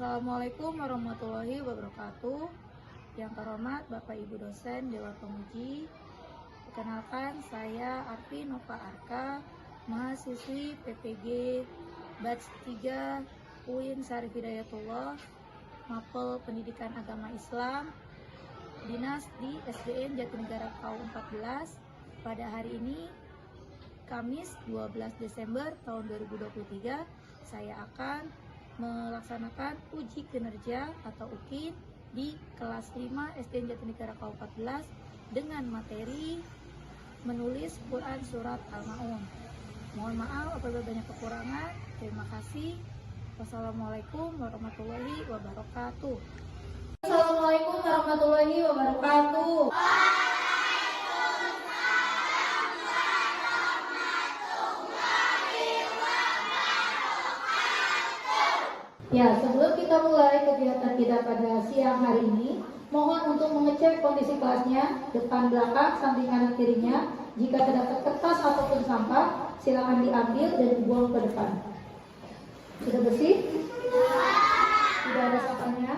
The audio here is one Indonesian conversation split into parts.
Assalamualaikum warahmatullahi wabarakatuh. Yang terhormat Bapak Ibu dosen Dewan Penguji. Perkenalkan, saya Arfi Nova Arka, mahasiswi PPG Batch 3 UIN Syarif Hidayatullah, Mapel Pendidikan Agama Islam, Dinas di SDN Jatinegara KU 14. Pada hari ini, Kamis 12 Desember tahun 2023, saya akan melaksanakan uji kinerja atau UKIN di kelas 5 SDN Jatinegara KU 14 dengan materi menulis Quran Surat Al-Ma'un. Mohon maaf apabila banyak kekurangan. Terima kasih. Wassalamualaikum warahmatullahi wabarakatuh. Assalamualaikum warahmatullahi wabarakatuh. Ya, sebelum kita mulai kegiatan kita pada siang hari ini, mohon untuk mengecek kondisi kelasnya, depan, belakang, samping kanan kirinya. Jika terdapat kertas ataupun sampah, silakan diambil dan dibuang ke depan. Sudah bersih? Tidak ada sampahnya?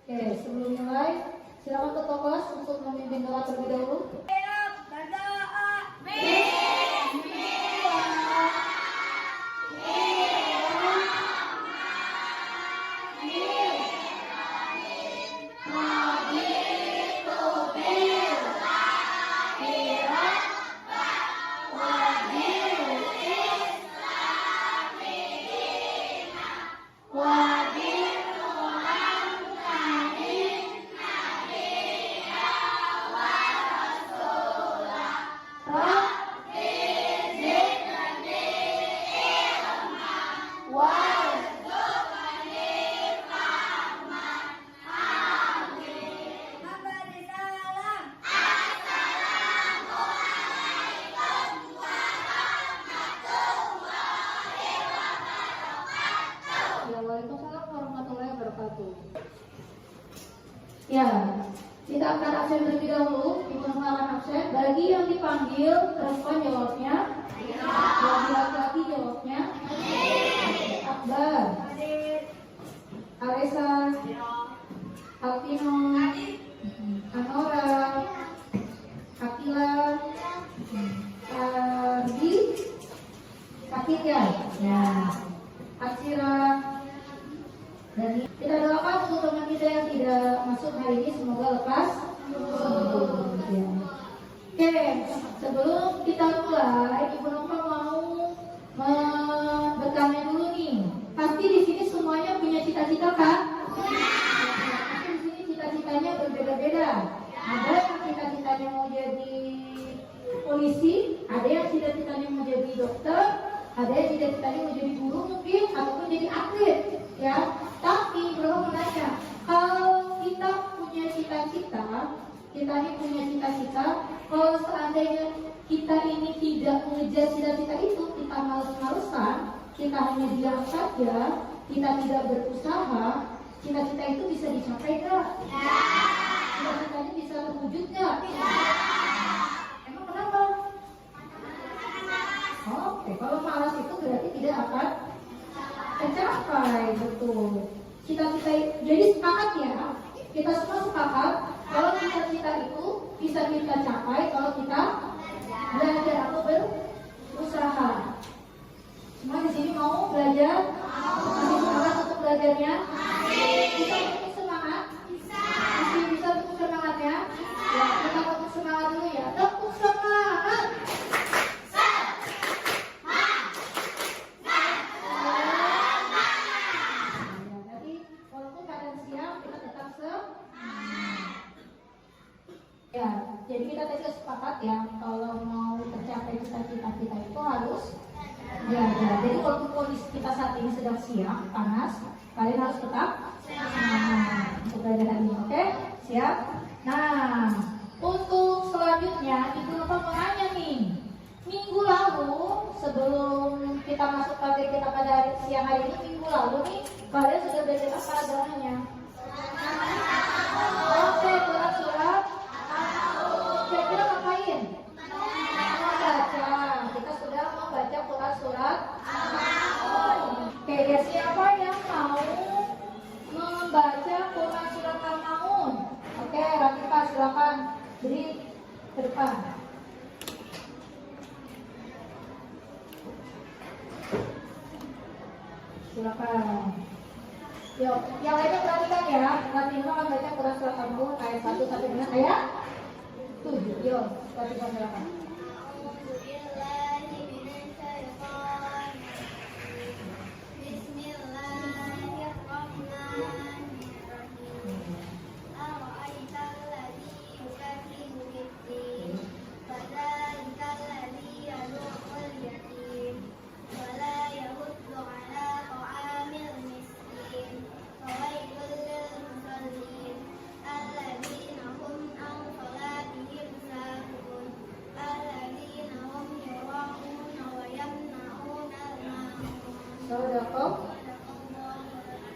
Oke, sebelum mulai, silakan ketua kelas untuk memimpin doa terlebih dahulu. Waalaikumsalam warahmatullahi wabarakatuh. Ya, kita akan absen terlebih dahulu. Ibu akan absen. Bagi yang dipanggil, respon jawabnya. Bagi laki-laki jawabnya. Akbar, Aresa, Alvino, Anora, Akila, Ardi, Akika, ya, Aksira. Dan kita doakan untuk teman kita yang tidak masuk hari ini, semoga lekas sembuh. Ya. Oke, sebelum kita mulai, Ibu Nova mau bertanya dulu nih. Pasti di sini semuanya punya cita-cita kan? Pasti di sini cita-citanya berbeda-beda. Ada yang cita-citanya mau jadi polisi, ada yang cita-citanya mau jadi dokter, ada yang cita-citanya mau jadi guru mungkin, ataupun jadi atlet, ya. Tapi belum menanya, kalau kita punya cita-cita, kalau seandainya kita ini tidak mengejar cita-cita itu, kita males-malesan, kita hanya diam saja, kita tidak berusaha, cita-cita itu bisa dicapai nggak? Ya. Cita-citanya bisa terwujud nggak? Ya. Emang kenapa? Oke, kalau malas itu berarti tidak akan tercapai, betul. Cita-cita, jadi sepakat ya, kita semua sepakat kalau cita-cita itu bisa kita capai kalau kita belajar atau berusaha. Semua di sini mau belajar? Masih semangat untuk belajarnya? Bisa untuk semangat? Masih bisa untuk semangatnya? Ya, kita untuk semangat dulu ya. Untuk semangat. Ya, jadi kita tadi sepakat ya, kalau mau tercapai cita-cita kita itu harus belajar. Jadi walaupun kondisi kita saat ini sedang siang, panas, kalian harus tetap semangat untuk belajar hari ini, oke? Siap? Nah, untuk selanjutnya, Ibu Nova mau nanya nih. Minggu lalu, sebelum kita masuk target kita pada siang hari ini, minggu lalu nih, kalian sudah belajar apa agamanya? Oke, surat-surat. Kira-kira ngapain? Membaca. Kita sudah membaca Quran Surat Al-Ma'un. Oke, siapa yang mau Nah, yuk, yang lainnya perhatikan ya. Nanti Nino akan baca Quran surat Al-Maun ayat 1 sampai dengan ayat 7. Yuk, perhatikan silakan.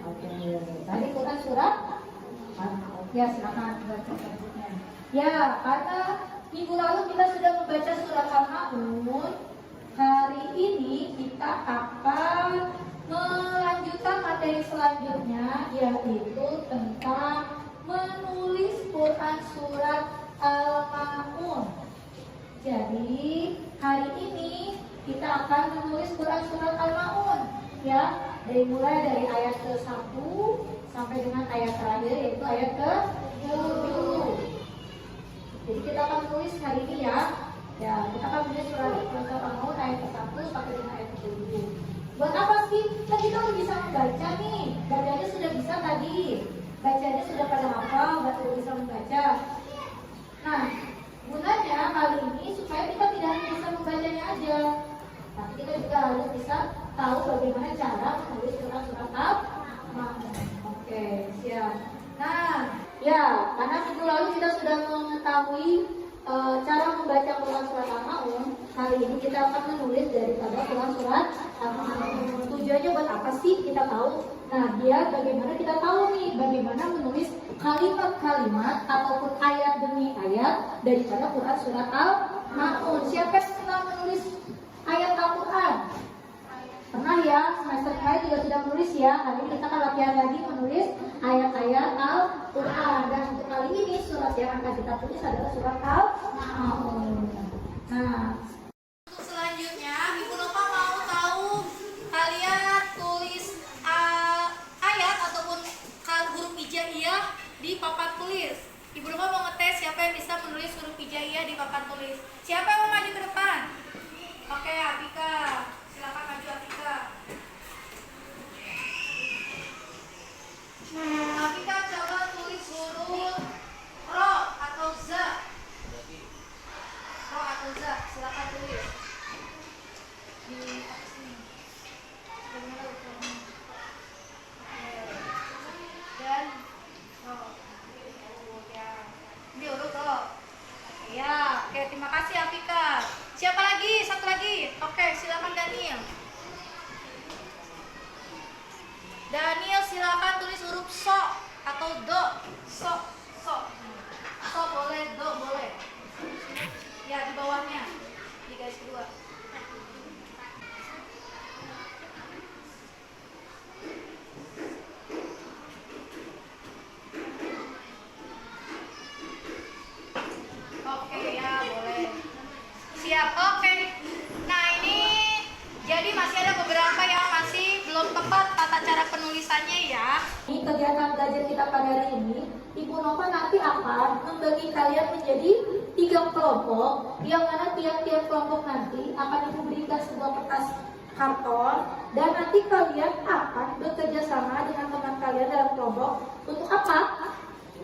Oke, tadi Quran surat ya, silakan baca selanjutnya. Ya, karena minggu lalu kita sudah membaca surat Al-Maun, hari ini kita akan melanjutkan materi selanjutnya, yaitu tentang menulis Quran surat Al-Maun. Jadi hari ini kita akan menulis Quran surat Al-Maun, ya, mulai dari ayat ke-1 sampai dengan ayat terakhir, yaitu ayat ke-7. Jadi kita akan menulis hari ini ya. Ya, kita akan menulis surat Al-Maun ayat ke-1 sampai dengan ayat ke-7. Buat apa sih? Kan kita udah bisa membaca nih. Bacanya sudah bisa tadi. Bacanya sudah pada hafal, sudah bisa membaca. Nah, gunanya kali ini supaya kita tidak hanya bisa membacanya aja, tapi kita juga harus bisa tahu bagaimana cara menulis surat-surat Al-Maun. Oke, siap. Nah, ya, karena minggu lalu kita sudah mengetahui cara membaca Quran surat Al-Maun, kali ini kita akan menulis daripada Quran surat Al-Maun. Tujuannya buat apa sih? Kita tahu. Nah, biar bagaimana kita tahu nih bagaimana menulis kalimat-kalimat ataupun ayat demi ayat daripada Quran surat Al-Maun. Siapa yang pernah menulis ayat Al-Quran? Pernah ya, semester kemarin juga sudah menulis ya. Hari ini kita akan latihan lagi menulis ayat-ayat Al-Quran. Dan untuk kali ini surat yang akan kita tulis adalah surat Al-Maun. Nah, untuk selanjutnya Ibu Nova mau tahu kalian tulis ayat ataupun huruf hijaiyah di papan tulis. Ibu Nova mau ngetes siapa yang bisa menulis huruf hijaiyah di papan tulis. Siapa yang mau maju ke depan? Oke, Afika. Silakan maju, Afika. Afika coba tulis huruf ro atau za. Ro atau za, silakan tulis. Di sini. Bagaimana ukurannya? Dan ro. Ya. Ini huruf ro. Ya, oke, terima kasih Afika. Siapa lagi? Satu lagi. Oke, silakan Daniel. Daniel silakan tulis huruf so atau do. So. So boleh, do boleh. Ya, di bawahnya. Di garis kedua. Oke, ya boleh. Siap, oke. Nah, ini jadi masih ada beberapa yang masih belum tepat tata cara penulisannya ya. Ini kegiatan belajar kita pada hari ini, Ibu Nova nanti akan membagi kalian menjadi 3 kelompok, yang mana tiap-tiap kelompok nanti akan diberikan sebuah kertas karton, dan nanti kalian akan bekerja sama dengan teman kalian dalam kelompok untuk apa?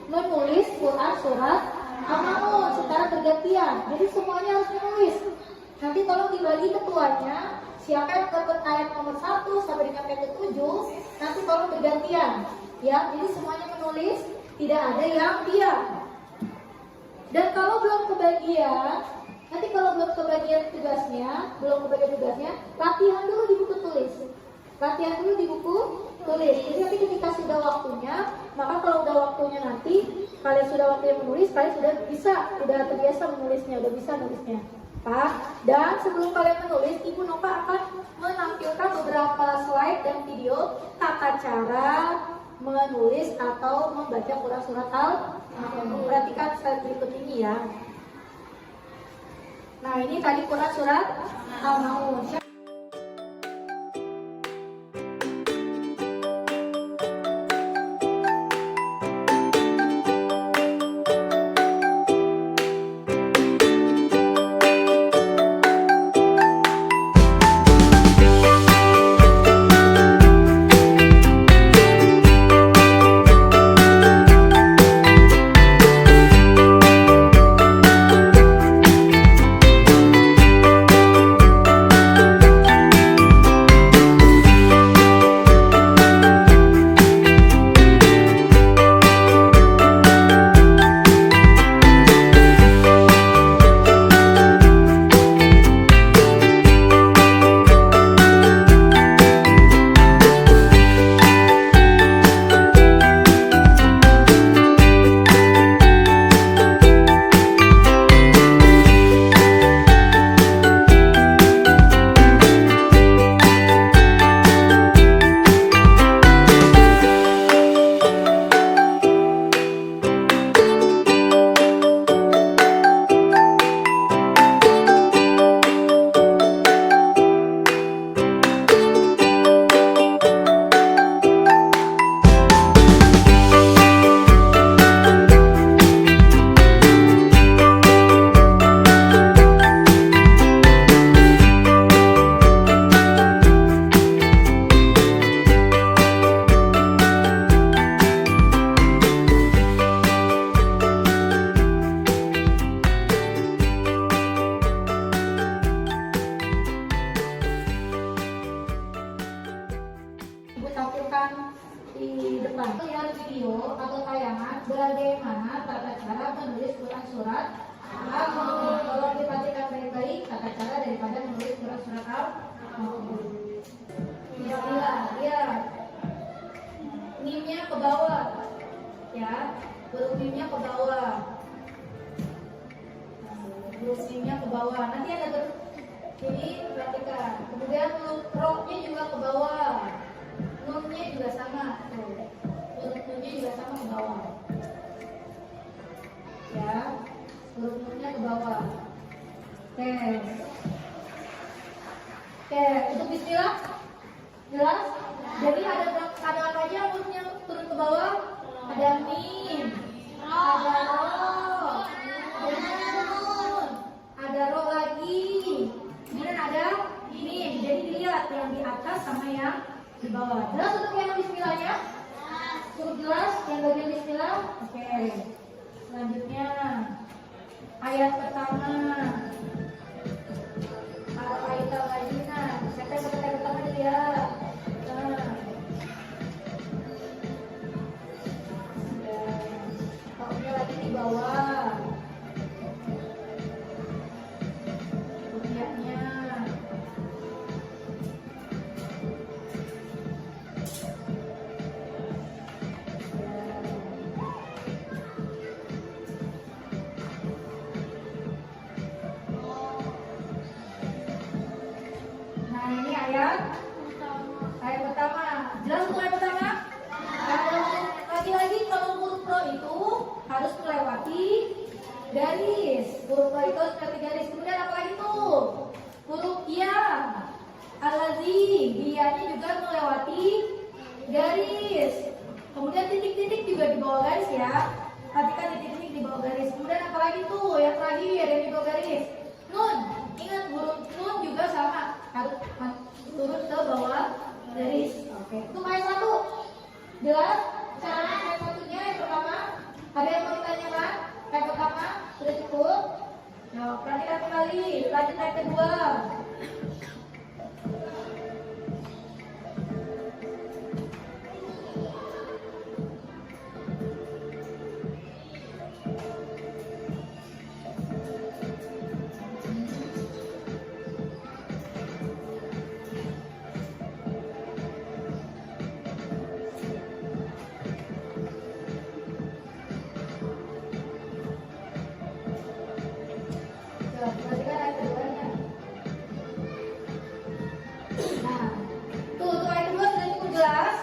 Menulis Quran surat Al-Maun secara bergantian. Jadi semuanya harus menulis. Nanti tolong dibagi ketuanya. Siapa yang dapat ayat nomor 1 sampai dengan ayat ke-7, nanti tolong bergantian. Ya, jadi semuanya menulis, tidak ada yang diam. Dan kalau belum kebagian, nanti kalau belum kebagian tugasnya, latihan dulu di buku tulis. Latihan dulu di buku tulis. Jadi nanti ketika sudah waktunya, maka kalau udah waktunya nanti, kalian sudah waktunya menulis, kalian sudah terbiasa menulisnya, udah bisa nulisnya. Pak, dan sebelum kalian menulis, Ibu Nova akan menampilkan beberapa slide dan video tata cara menulis atau membaca Quran surat Al-Maun. Perhatikan slide berikut ini ya. Nah, ini tadi Quran surat Al-Maun. depan lihat video atau tayangan bagaimana tata cara menulis surat-surat al-ma'mur. Tolong diperhatikan baik-baik tata cara daripada menulis surat-surat al-ma'mur. Bismillah, lihat. Mimnya ke bawah, ya. Huruf mimnya ke bawah. Huruf mimnya ke bawah. Nanti ada ini perhatikan. Kemudian ro-nya juga ke bawah. Nunnya juga sama. Huruf nunnya juga sama ke bawah. Ya, huruf nunnya ke bawah. Oke. Oke, untuk bismillah jelas? Jadi ada apa aja hurufnya turun ke bawah? Ada mim, ada ro, ada nun, ada ro lagi, kemudian ada mim. Jadi dilihat yang di atas sama yang di bawah. Jelas untuk yang bismillahnya? Cukup jelas yang bagian bismillah? Oke. Selanjutnya ayat pertama. Ayat al-Ladina. Siapa yang ayat pertama dilihat? Lagi di bawah rupiahnya. Nah ini ayat pertama. Jelas untuk ayat pertama? Lagi-lagi kalau huruf ro itu harus melewati garis. Huruf ro itu harus melewati garis. Kemudian apa lagi tuh? Huruf ya. Alazi, dianya juga melewati garis. Kemudian titik-titik juga di bawah garis ya. Perhatikan titik-titik di bawah garis. Kemudian apa lagi tuh? Yang terakhir yang di bawah garis. Nun. Ingat huruf nun juga sama. Harus turun ke bawah garis. Oke. Untuk ayat 1. Jelas? Caranya ayat satunya yang pertama. Ada yang mau ditanyakan? Ayat pertama sudah cukup. Nah, perhatikan kembali. Lanjut ayat kedua. Perhatikan ayat keduanya. Nah, tuh ayat kedua sudah cukup jelas.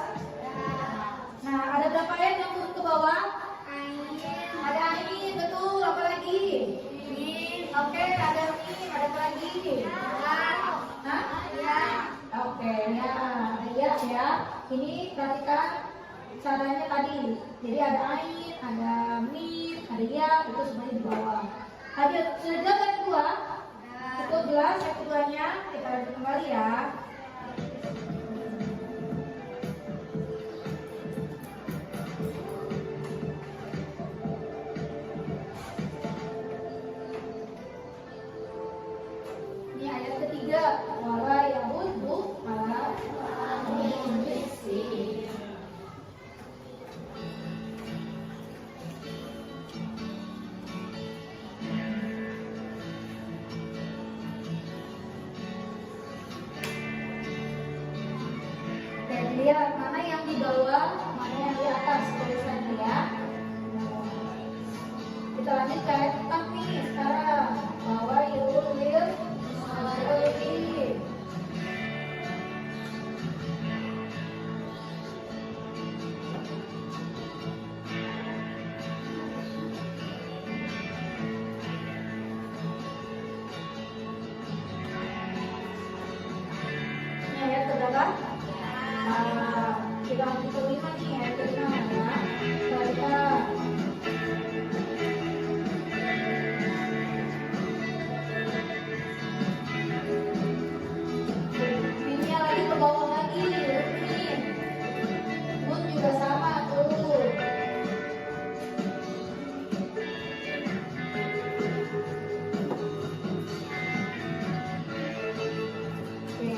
Nah, ada berapa ayat yang turun ke bawah? Ada ain, betul. Apa lagi? Oke, ada mim. Ada apa lagi? Hah? Oke, ya. Ini perhatikan caranya tadi. Jadi ada ain, ada mim, ada ya, itu semuanya di bawah. Sudah jelas yang kedua? Cukup jelas yang keduanya. Kita lanjut kembali ya. Ini ayat ketiga. Wala yahuddu ala miskin. Lihat mana yang di bawah, mana yang di atas tulisannya ya. Kita lanjut ke ayat 4 nih sekarang. Bahwa yulil muslimin. Ini ayat keberapa? Kita lanjut ke 5 nih ya, kelima ya. Kita pinnya lagi ke bawah lagi, ini pun juga sama tuh. Oke.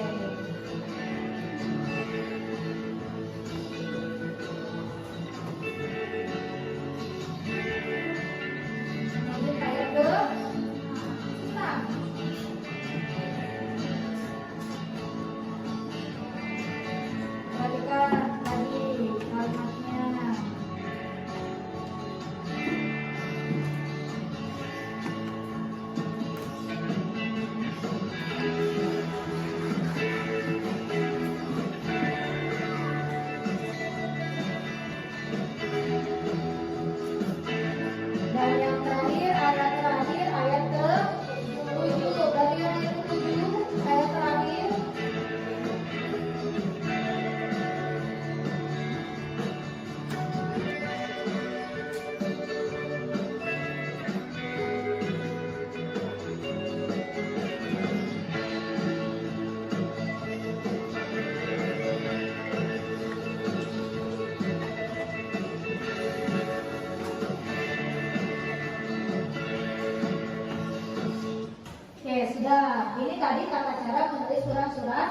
surat-surat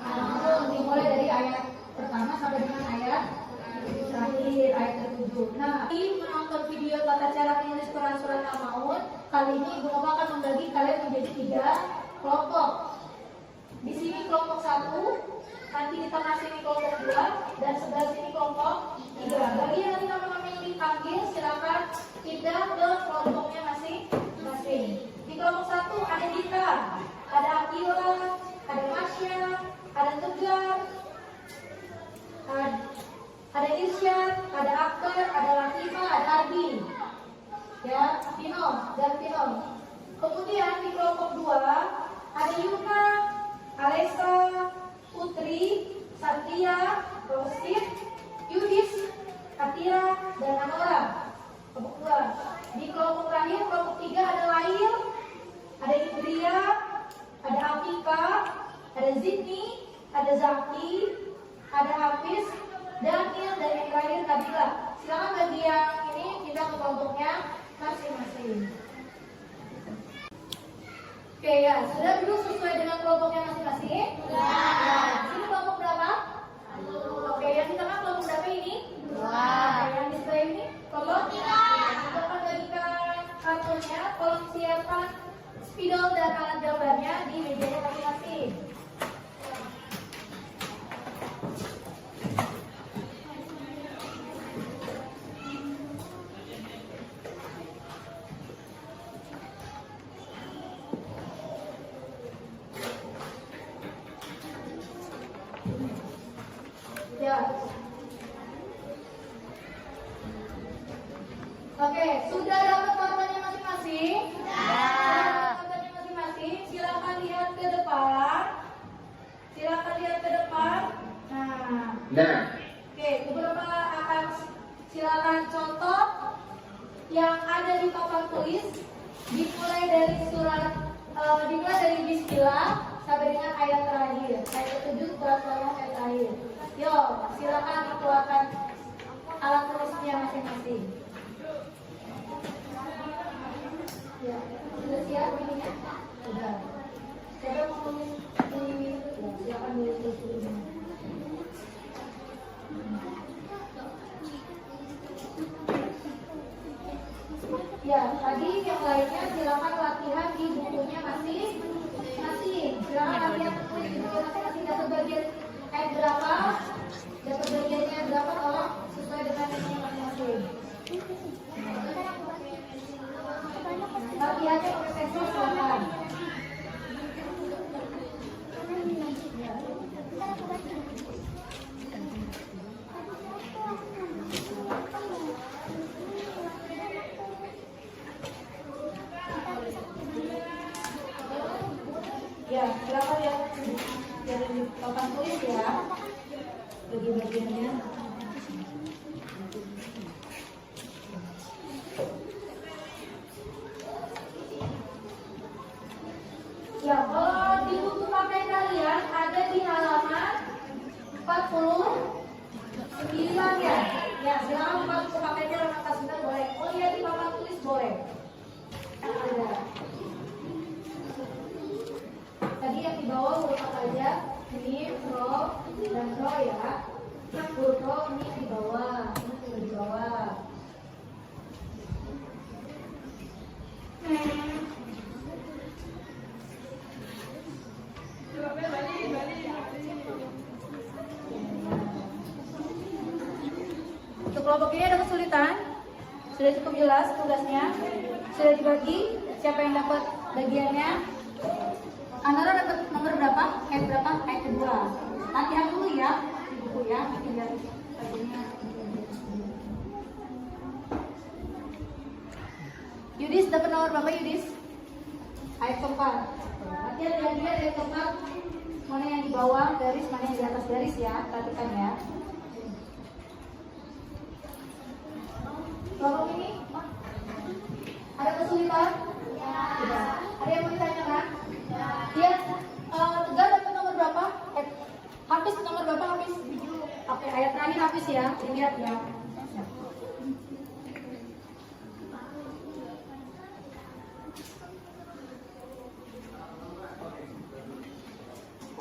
Al-Nun. Dimulai dari ayat pertama sampai dengan ayat terakhir, ayat ke-7. Nah, ini menonton video tata cara menulis Quran surat Al-Maun. Kali ini Ibu Mama akan membagi kalian menjadi 3 kelompok. Di sini kelompok 1, nanti di tengah sini kelompok 2, dan sebelah sini kelompok 3. Bagi yang nanti nama-nama yang dipanggil, silakan pindah ke kelompoknya masing-masing. Di kelompok 1 ada Dita, ada Akila, ada Masya, ada Tegar, ada Irsyad, ada Akbar, ada Latifah, ada Ardi, ya, Pino dan Pino. Kemudian di kelompok 2 ada Yuna, Alesa, Putri, Satria, Rosid, Yudis, Katira, dan Anora. Kelompok 2. Di kelompok terakhir, kelompok 3 ada Lail, ada Indria, ada Afika, ada Zidni, ada Zaki, ada Hafiz, Daniel, dan yang terakhir Kabila. Silakan bagi yang ini pindah ke kelompoknya masing-masing. Oke ya, sudah duduk sesuai dengan kelompoknya masing-masing? Ya. Ini kelompok berapa? 1. Oke, yang di tengah kelompok berapa ini? 2. Oke, yang di sebelah ini kelompok 3. Kita akan bagikan kartunya, tolong siapkan spidol dan alat gambarnya di mejanya masing-masing. Ya. Oke, sudah dapat kartunya masing-masing? Sudah. Kartunya masing-masing. Silakan lihat ke depan. Silakan lihat ke depan. Nah. Oke, beberapa akan silakan contoh yang ada di papan tulis. Dimulai dari dimulai dari Bismillah sampai dengan ayat terakhir. Ayat 7 surat ayat terakhir. Yuk, silakan dikeluarkan alat tulisnya masing-masing. Ya, sudah siap ininya? Sudah. Siapa mau tulis di ya, silakan tulis dulu. Ya, tadi yang lainnya silakan latihan di bukunya masing-masing. Silakan latihan tulis di buku masing-masing. Dapat bagian ayat berapa? Dapat bagiannya berapa? Tolong sesuai dengan ini masing-masing. Latihannya pakai pensel silakan. Ya, silakan ya dari papan tulis ya. Bagi-bagiannya. Ya, kalau di buku pakai kalian ada di halaman 49 ya. Ya, silakan buka buku pakainya halaman 49 boleh. Oh iya, di papan tulis boleh. Ada. Tadi yang di bawah huruf apa aja? Ini ro dan ro ya. Huruf ro ini di bawah, ini di bawah. Untuk kelompok ini ada kesulitan? Sudah cukup jelas tugasnya? Sudah dibagi? Siapa yang dapat bagiannya? Anara dapat nomor berapa? Ayat berapa? Ayat kedua. Latihan dulu ya di buku ya. Biar bagiannya. Yudis dapat nomor berapa Yudis? Ayat keempat. Latihan dia ayat keempat. Mana yang di bawah garis, mana yang di atas garis ya. Perhatikan ya. Kelompok ini ada kesulitan? Ya. Ada yang mau ditanyakan? Ya. Tegar dapat nomor berapa? Hafiz nomor berapa Hafiz? Oke, ayat terakhir Hafiz ya. Lihat ya.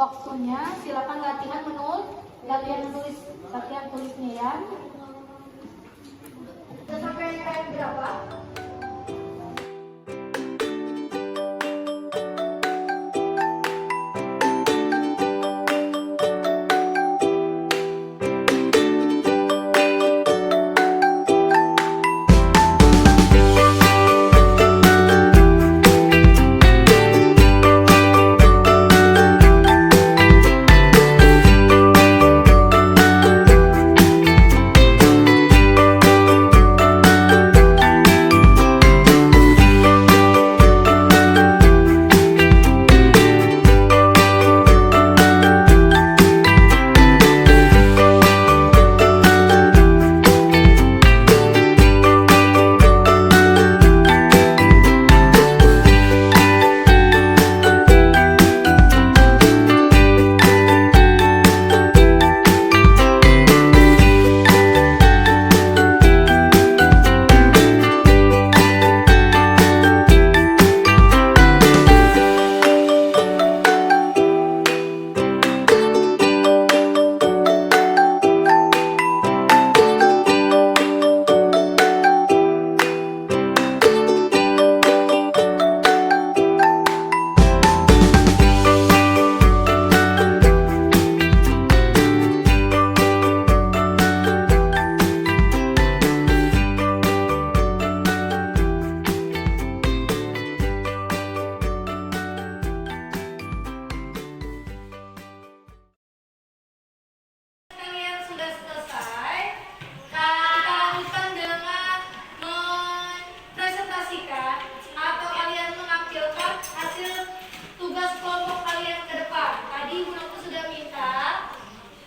waktunya. Silakan latihan menulis, latihan tulisnya ya. Sudah sampai KM berapa?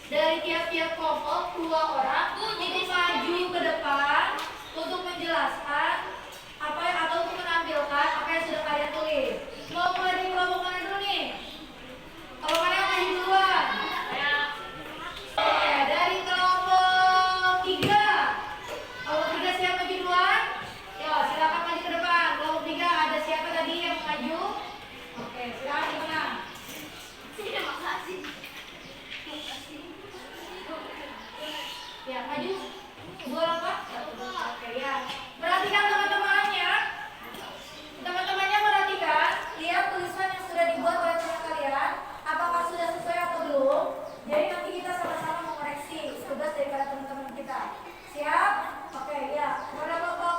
Dari tiap-tiap kelompok 2 orang ini maju ke depan untuk menjelaskan atau untuk menampilkan apa yang sudah kalian tulis. Mau mulai dari kelompok mana dulu nih? Kalau kalian maju duluan. Dari kelompok 3. Kelompok 3 siapa maju duluan? Yo, silakan maju ke depan. Kelompok 3 ada siapa tadi yang maju? Oke, silakan di tengah. Terima kasih. Ya, maju. 2 orang, Pak. Oke, ya. Perhatikan teman-temannya. Teman-temannya perhatikan. Lihat tulisan yang sudah dibuat oleh teman kalian. Apakah sudah sesuai atau belum? Jadi nanti kita sama-sama mengoreksi tugas daripada teman-teman kita. Siap? Oke, ya. Pada kelompok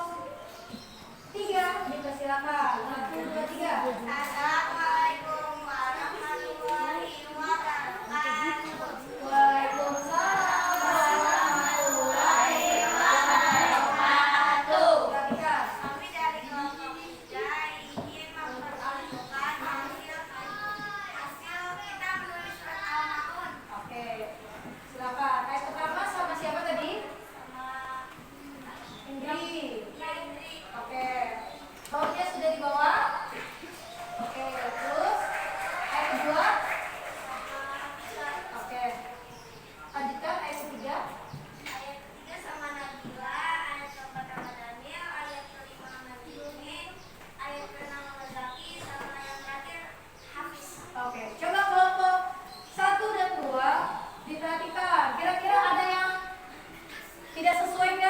3, dipersilakan. 1, 2, 3. Assalamualaikum warahmatullahi wabarakatuh. Waalaikumsalam. Tidak sesuai